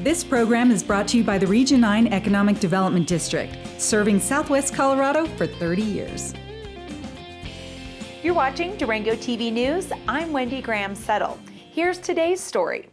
This program is brought to you by the Region 9 Economic Development District, serving Southwest Colorado for 30 years. You're watching Durango TV News. I'm Wendy Graham-Settle. Here's today's story.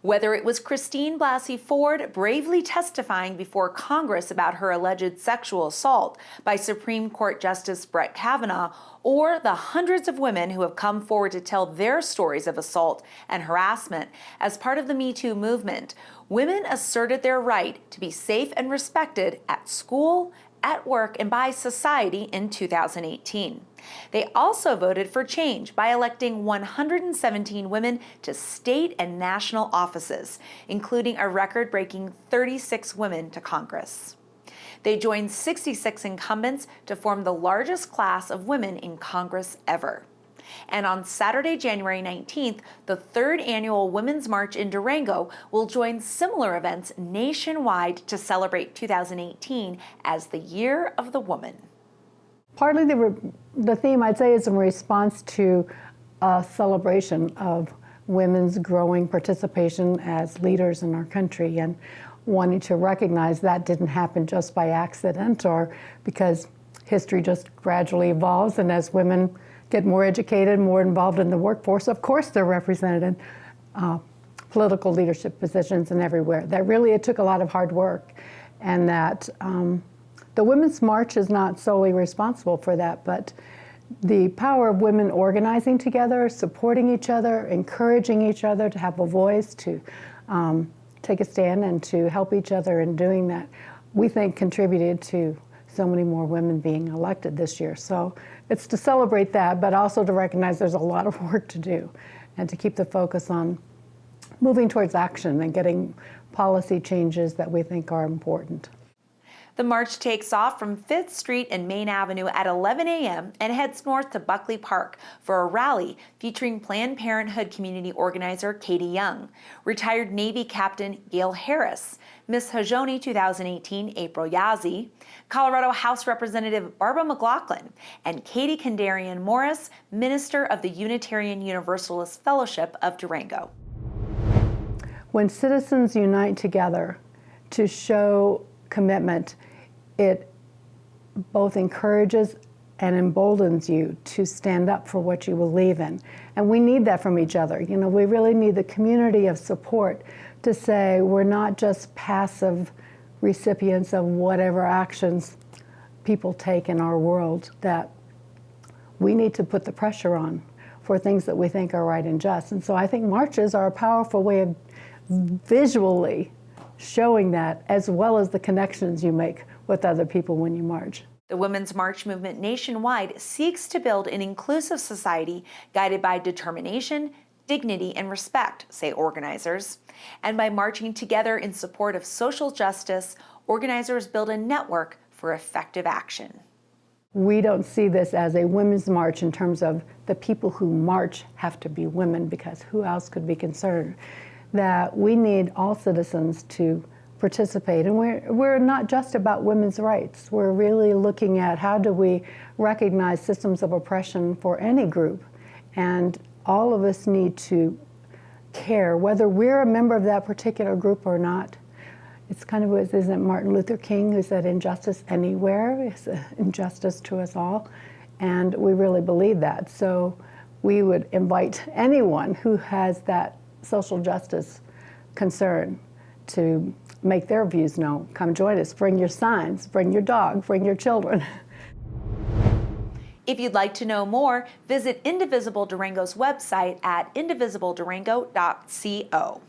Whether it was Christine Blasey Ford bravely testifying before Congress about her alleged sexual assault by Supreme Court Justice Brett Kavanaugh, or the hundreds of women who have come forward to tell their stories of assault and harassment as part of the Me Too movement, women asserted their right to be safe and respected at school, at work, and by society in 2018. They also voted for change by electing 117 women to state and national offices, including a record-breaking 36 women to Congress. They joined 66 incumbents to form the largest class of women in Congress ever. And on Saturday, January 19th, the third annual Women's March in Durango will join similar events nationwide to celebrate 2018 as the Year of the Woman. Partly the theme, I'd say, is in response to a celebration of women's growing participation as leaders in our country, and wanting to recognize that didn't happen just by accident or because history just gradually evolves, and as women get more educated, more involved in the workforce, of course they're represented in political leadership positions and everywhere. That really, it took a lot of hard work, and that the Women's March is not solely responsible for that, but the power of women organizing together, supporting each other, encouraging each other to have a voice, to take a stand and to help each other in doing that, we think contributed to so many more women being elected this year. So it's to celebrate that, but also to recognize there's a lot of work to do and to keep the focus on moving towards action and getting policy changes that we think are important. The march takes off from 5th Street and Main Avenue at 11 a.m. and heads north to Buckley Park for a rally featuring Planned Parenthood community organizer Katie Young, retired Navy Captain Gail Harris, Miss Hajoni 2018 April Yazzie, Colorado House Representative Barbara McLaughlin, and Katie Kandarian Morris, Minister of the Unitarian Universalist Fellowship of Durango. When citizens unite together to show commitment, it both encourages and emboldens you to stand up for what you believe in. And we need that from each other. You know, we really need the community of support to say we're not just passive recipients of whatever actions people take in our world, that we need to put the pressure on for things that we think are right and just. And so I think marches are a powerful way of visually showing that, as well as the connections you make with other people when you march. The Women's March movement nationwide seeks to build an inclusive society guided by determination, dignity, and respect, say organizers. And by marching together in support of social justice, organizers build a network for effective action. We don't see this as a women's march in terms of the people who march have to be women, because who else could be concerned? That we need all citizens to participate. And we're not just about women's rights. We're really looking at how do we recognize systems of oppression for any group. And all of us need to care, whether we're a member of that particular group or not. It's kind of, isn't it Martin Luther King who said injustice anywhere is an injustice to us all? And we really believe that. So we would invite anyone who has that social justice concern to make their views known. Come join us. Bring your signs, bring your dog, bring your children. If you'd like to know more, visit Indivisible Durango's website at indivisibledurango.co.